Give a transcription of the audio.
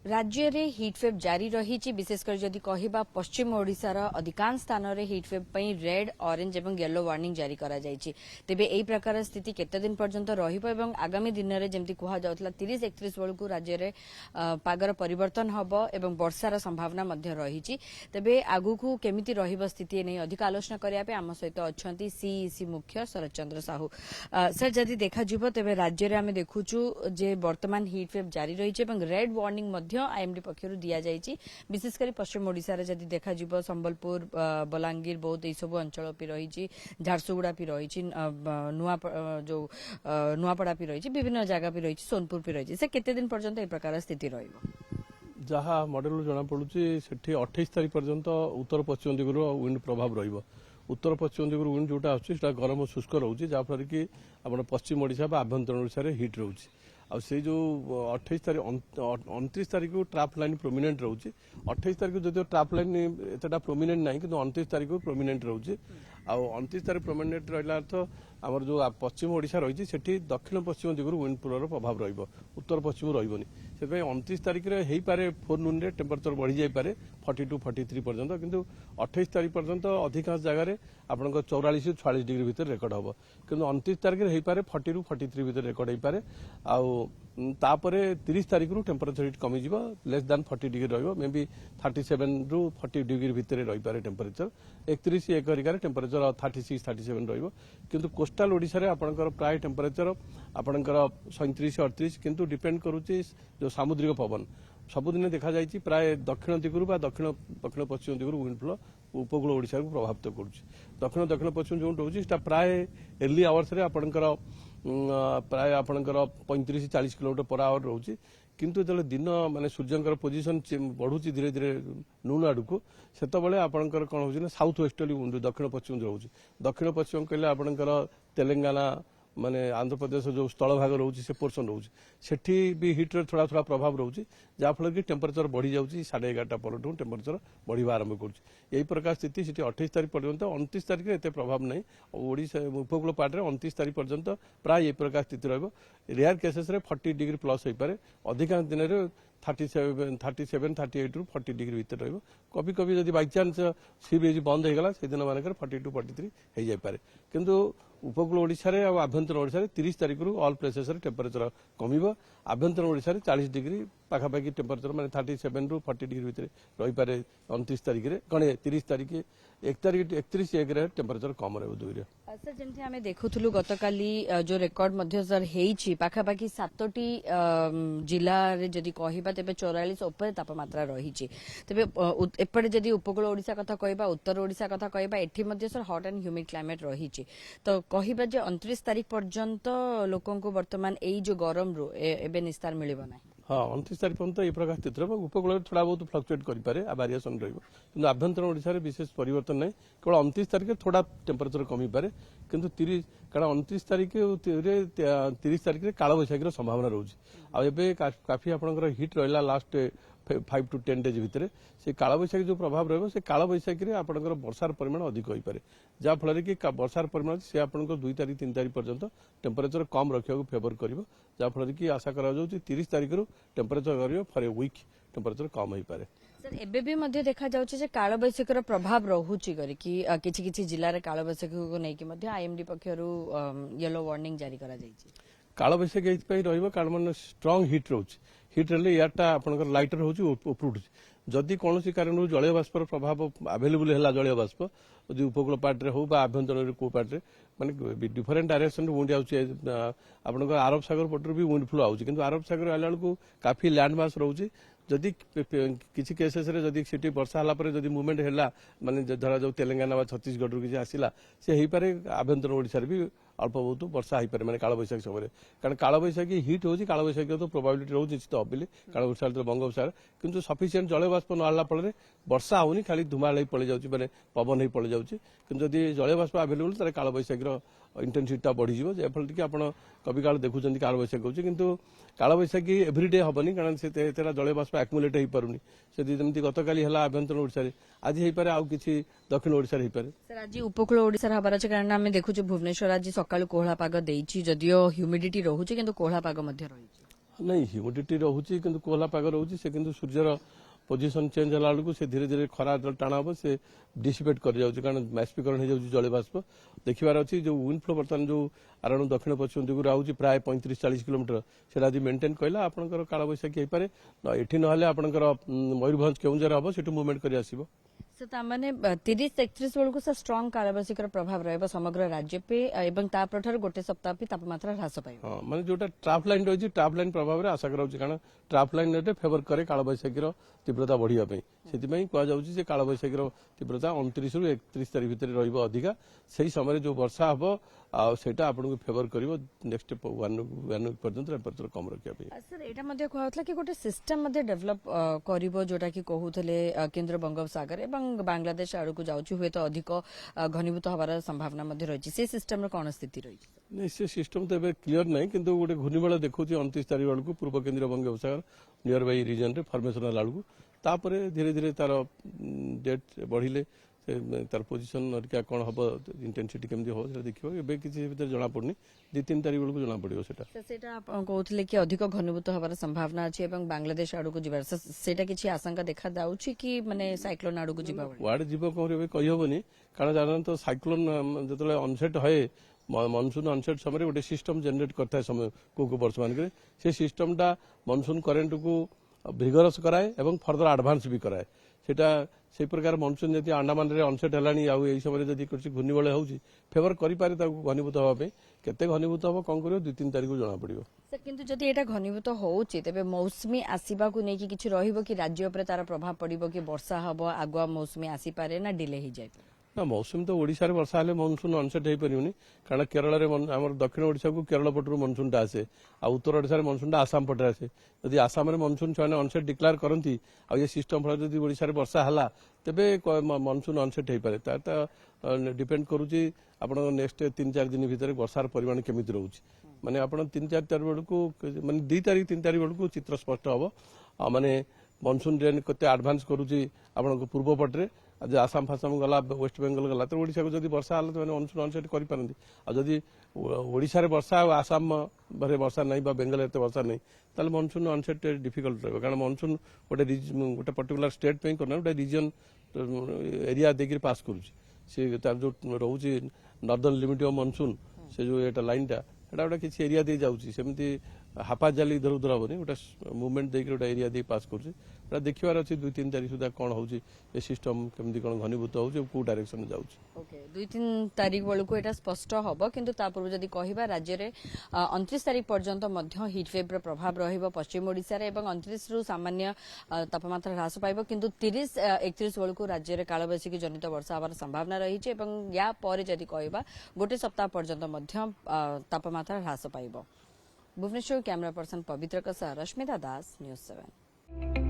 राज्य रे हिटवेव जारी रही विशेषकर जदि कहबा पश्चिम ओडिशार अधिकांश स्थान रे हिटवेव पई रेड ऑरेंज एवं येलो वार्निंग जारी करा जायछि। तेबे एई प्रकार स्थिति केते दिन पर्यंत रहिबो एवं आगामी दिन रे जेमति कुहा जाउतला 30-31 बेलकु राज्य रे पागर परिवर्तन हबो एवं वर्षार संभावना मध्य रहिछि। तेबे आगुकु केमिति रहिबो स्थिति नै अधिक आलोचना करिया पे आम सहित अछंती सीईसी मुख्य शरद चंद्र साहू। सर जदि देखा जिवो तेबे राज्य रे आमे देखुछु जे वर्तमान हिटवेव जारी रहिछि एवं रेड वार्निंग मध्य आईएमडी पक्षर दि जाइए। विशेषकर पश्चिम ओडिशा रे जदि देखा जिवो संबलपुर बलांगीर बहुत यही सब अंचल भी रही झारसुगुड़ा भी रही नुआपड़ा भी रही विभिन्न जगह भी रही सोनपुर भी रही से केते दिन पर्यंत ए प्रकार स्थिति रहिबो जहाँ मॉडल जना पड़ुची सेठी 28 तारीख पर्यंत उत्तर पश्चिम दिगर विंड प्रभाव रहिबो। उत्तर पश्चिम दिगर विंड जोटा आछी सेटा गरम और शुष्क रोचे जहाँफल कि आपण पश्चिम ओडिशा बा आभ्यंतर ओडिशा रे हिट रोचे। आ से जो 28 तारीख 29 तारीख को ट्राप लाइन प्रोमिनेंट रोचे। 28 तारीख जो ट्राप लाइन एतटा प्रोमिनेंट नहीं कि 29 तारीख को प्रोमिनेंट रोचे। आ 29 तारीख प्रोमिनेंट रहा तो आमर जो पश्चिम ओडिशा रही सेठी दक्षिण पश्चिम दिगर विंड पुलर प्रभाव रहिबो उत्तर पश्चिम रहिबोनी। से 29 तारीख रे हेई पारे फोरनून रे टेम्परेचर बढ़ी जाई पारे 42-43 पर्यंत किंतु 28 तारीख पर्यंत अधिकांश जगह रे आपनका 44-46 डिग्री भीतर रेकर्ड हबो किंतु 29 तारीख रे हेई पारे 40-43 भीतर रेकर्ड हेई पारे। आ तापरे 30 तारीख रु टेम्परेचर हिट कमी जिवो लेस दैन 40 डिग्री रहिबो मे बी 37 रु 40 डिग्री भीतर रही पारे टेम्परेचर। 31 करिकार टेम्परेचर 36-37 रहिबो किंतु कोस्टल ओडिशा रे आपनकर प्राय टेम्परेचर आपनकर 37-38 किंतु डिपेंड करूची जो सामुद्रिक पवन सबुदिन देखा जाइए प्राय दक्षिण दिगरु बा दक्षिण दक्षिण पश्चिम दिगरु विंड फ्लो उपकूल ओडिशा को प्रभावित करुच्ची। दक्षिण दक्षिण पश्चिम जो रोचे प्राय अर्ली आवर्स रे आपनकर प्राय आपनकर 35-40 किलोमीटर पर आवर रोचे किंतु जो दिन माने सूर्यंकर पोजिशन बढ़ुची धीरे धीरे नून आड़ को सेतबले आपनकर कौन होची ना साउथ वेस्टर्ली विंड दक्षिण पश्चिम रोचे। दक्षिण पश्चिम कहले आपनकर तेलंगाना माने आंध्र प्रदेश जो स्थल भाग रोचे से पोर्सन रोचे सेठी भी हिट रे थोड़ा थोड़ा प्रभाव रोचे जहाँफल कि टेम्परेचर बढ़ी जाऊँगी 11:30 पर टेम्परेचर बढ़िया आरंभ कर यही प्रकार स्थिति सेठी 28 तारीख पर्यंत 29 तारीख एत प्रभाव नहीं ओडिशा उपकूल पार्ट 29 तारीख पर्यंत प्राय यही प्रकार स्थिति रहिबो। रेयर केसेस रे 40 डिग्री प्लस हो पारे अधिकांश दिन रे 37-38 रु 40 डिग्री भीतर रहिबो। कभी कभी जदि बाई चांस सी बीच बंद हो गला से दिन मानकर 42-43 हो जाय पारे किंतु उपकूल ओडिशा रे और आभ्यंतर ओडिशा रे 30 तारीख रु ऑल प्लेसेस रे टेम्परेचर कमिबो। आभ्यंतर ओडिशा रे 40 डिग्री पाखापाखि टेम्परेचर माने 37 रु 40 डिग्री भीतर रही पारे 29 तारीख रे कणे 30 तारीख 31 रे टेम्परेचर कम रहबो दुई रे। सर जमती आमे देखुथुलु गतकाली जो रेकर्ड मध्य सर हेइछि पाखापाखि 7टी जिला रे जदि कहिबा तेबे 44 ऊपर तापमात्रा रहिछि। तेबे एपटे जदि उपकूल ओडिशा कथा कहबा उत्तर ओडिशा कथा कहबा एठी मध्य सर हॉट एंड ह्यूमिड क्लाइमेट रहिछि तो कहबा जे 29 तारीख पर्यंत लोकंको वर्तमान एई जो गरम रो एबे निस्तार मिलिबो नाही। हाँ 29 तारीख पर्यंत ये प्रकार स्थित रहा उपकूल थोड़ा बहुत फ्लक्चुएट करें वेरिएसन रहा आभ्यंतर ओडिशा रे विशेष परिवर्तन नहीं केवल 29 तारीख थोड़ा टेम्परेचर कमी पारे किंतु 30 कारण 29 तारीख 30 तारीख काल बैशाखी संभावना रोचे आबे काफी आपंकर हिट रहा लास्ट 5 to 10 डेज भितर से काल बैशाखी जो प्रभाव रहा से काल बैशाखी आपंकर वर्षार परिमाण अधिक हो पारे जहाँफल कि वर्षार परिमाण से आपंकर 2 तारीख 3 तारीख पर्यंत टेम्परेचर कम रखा फेवर कर जहाँफल कि आशा करा 30 तारीख रु टेम्परेचर कर फॉर ए वीक टेम्परेचर कम हो पारे। सर एबे भी मध्य देखा जाउछि जे काल बैशाखीर प्रभाव रहुछि करी कि किछि जिल्ला रे काल बैशाखी को नै कि मध्य आईएमडी पक्षरु येलो वार्निंग जारी करा जाइछि। काल बैशाखी एथि रहिबो कारण मन स्ट्रांग हिट रोच हिट रे एयरटा आपनकर लाइटर होछि उपरुट जदि कौन कारण जलीय बाष्प प्रभाव आवेलेबल है जलीय बाष्प यदि उपकूल पार्ट रे हो आभ्यंतर को पार्ट रे माने डिफरेंट डायरेक्शन विंड आउट अरब सागर पटर भी विंड फ्लो आउछि किंतु अरब सागर आला बेलू काफी लैंड मास रोचे जदि किसी केसेस रे जदि सिटी वर्षा हला पर जदि मूवमेंट हैला माने धरा जो तेलंगाना बा छत्तीसगढ़ रु किसी आसिला से हेई पारे आभ्यंतर ओडिशा रे भी अल्प बहुत वर्षा हो पारे माने काल बैशाखी समय कारण काल बैशाखी हिट होची काल बैशाखी तो प्रोबेबिलिटी रोज निश्चित अबिले काल बैशाखी बंगोपसागर किंतु सफिशिएंट जलीय बाष्प न आला फल वर्षा होनी खाली धुमाळ ही पळि जाउची माने पवन ही पळि जाउची किंतु जदि जलीय बाष्प अवेलेबल तारे काल बैशाखीर इंटेंसिटी बढ़ी जाव जहाँफल कि आप कभी काल देखुं काल बैशाखी होची किंतु काल बैशाखी एवरीडे हेनी कारण से जलीय बाष्प आक्युमुलेट हो पारुनी से जमी गतकाली है आभ्यंतर ओडिशा आज हो पारे आउ किछि दक्षिण ओडिशा हो पारे। सर आज उपकूल ओडिशा हबार अछि कारण आमे देखुछु भुवनेश्वर आज सकाळु कोहला पाग देइछि जदियो ह्यूमिडिटी रहुछि किंतु कोहला पाग मध्य रहिछि। नहीं ह्यूमिडिटी रोचे कि कोहला पाग रोचे से किंतु सूर्यर पोजिशन चेंज होला बेलू से धीरे धीरे खरा जो टाण हम से डिसिपेट कर जाऊँ कारण बाष्पीकरण हो जाऊँ जल बाष्प देखिबार अच्छी जो विंड फ्लो बर्तमान जो आरण दक्षिण पश्चिम दिगु आउची प्राय 35-40 किलोमीटर सेटा यदि मेंटेन कइला आपनकर काल बैशाखी हे पारे एठी न हले आपनकर मयूरभंज केउंझर हबो सेटु मूवमेंट करि आसीबो से तामाने 30-31 बेलू से स्ट्रांग कालबासिकर प्रभाव रहिबो समग्र राज्य पे एवं तापठार गोटे सप्ताह पे तापमात्रा ह्रास पाइबो। हाँ माने जोटा ट्राफ लाइन रही ट्राफ लाइन प्रभाव रे आशा कराउची कारण ट्राफ लाइन रे फेवर करे काल बैशाखीर तीव्रता बढ़िया पे सेति कहआ जाउची जे काल बैशाखीर तीव्रता 29 रु 31 तारिख भितर रहिबो अधिका सेही समय जो वर्षा हबो आ सेटा आपनको फेवर करिवो नेक्स्ट 1 वीक पर्यंत टेम्परेचर कम रखिया पे। सर एटा मध्ये कहउतला कि गोटे सिस्टम मध्ये डेवलप करिवो जोटा कि कहउथले केंद्र बंगोपसागर एवं बांग्लादेश आड़ू को जाउची हुए तो अधिक घनीभूत हवार संभावना मध्ये रहिछि से सिस्टम रो कोन स्थिति रहिछि? नहीं से सिस्टम तो क्लीयर नहीं किंतु गोटे घूर्णिबल देखुची 29 तारिख बेलू पूर्व केंद्रीय बंगोपसागर नियर बाई रिजन रे फॉर्मेशन होला बेलू तापरे धीरे धीरे तार डेट बढ़िले तार पोजिशन अरिका कौन हम इंटेंसिटी केमती हो देखियो एबे किछि भीतर जणा पड़नी 2-3 तारिख बेलू जणा पड़ियो सेटा सेटा आप कहउथले कि अधिक घनीभूत हवार संभावना अछि एवं बांग्लादेश आड़ू को जिबार सेटा किछि आशंका देखा जाउछि कि माने साइक्लोन आड़ू को जिबा वार्ड जीव कौन कही हबनी कारण जान तो साइक्लोन जो अनसेट है मनसून अनसेट समय गोटे सिस्टम जेनेट करता है समय को वर्ष मान से सिस्टमटा मनसून करेन्ट को भिगरस कराए एवं फर्दर आडभांस भी कराए सेटा से प्रकार मनसून जदि अंडमान रे अनसेट हेलानी आउ एई समय जदि कुछ घूर्णिबल होउची फेवर करि पारे ताकू घनीभूत हवा पे केते घनीभूत हबो कोन करियो 2-3 तारिख को जणा पड़ियो। सर किंतु जदि एटा घनीभूत होउची तबे मौसमी आसीबा को नै कि किछि रहिबो कि राज्य ऊपर तार प्रभाव पड़िबो कि वर्षा हबो आगुआ मौसमी आसी पारे ना डिले ही जाय ना मौसम तो ओडिशा रे वर्षा हेले मनसून अनसेट हे परियोनी कारण केरल रे हमर दक्षिण ओडिशा को केरल पटरू मनसून टा आसे आ उत्तर ओडिशा रे मनसून टा आसाम पटे आसे यदि आसाम रे मनसून छने अनसेट डिक्लेयर करंती आ ये सिस्टम फल यदि ओडिशा रे वर्षा हला तबे मनसून अनसेट हे पारे ता डिपेंड करूची आपण नेक्स्ट 3-4 दिन भीतर वर्षार परिमाण केमिति रहउची माने आपण 3-4 तारिख बेलू माने 2 तारिख 3 तारिख बेलू चित्र स्पष्ट हबो माने मनसून रेन कते एडवांस करूची आपण पूर्व पटरे आज आसाम फासाम गला वेस्ट बेंगल गला तो ओडिशा को जदि वर्षा हला तो मनसून अनसेट करि पारंती आ जदि ओडिशा रे वर्षा आसाम भरे वर्षा नहीं बा बेंगल एते वर्षा नहीं ताले मनसून अनसेट डिफिकल्ट रहबो कारण मनसून गोटे पर्टिकुलर स्टेट पे करना गोटे रीजन एरिया देगिर पास करूची से तार जो रहउची नॉर्दर्न लिमिट ऑफ मनसून से जो एटा लाइनटा एटा गोटे किछि एरिया दे जाउची सेमती हापा जाली इधर उधर हेनी गोटे मुवमेंट देकर गोटे एरिया दे पास कर देखिबार अच्छी 2-3 तारिख सुधा कौन होउची ए सिस्टम केमती कौन घनीभूत होउची को डायरेक्शन जाउची। ओके 2-3 तारिख बेलू को एटा स्पष्ट हबो किंतु ता पूर्व जदि कहिबा राज्य रे 29 तारिख पर्यंत मध्य हीट वेव रो प्रभाव रहिबो पश्चिम ओडिसा रे एवं 29 रु सामान्य तापमात्रा ह्रास पाइबो किंतु 30-31 बेलू को राज्य रे कालबैशाखी जनित वर्षा हवार संभावना रहिछि एवं या परे जदि कहिबा गोटे सप्ताह पर्यंत मध्य तापमात्रा ह्रास पाइबो। भुवनेश्वर कैमरा पर्सन पवित्र का सह रश्मिता दास न्यूज 7।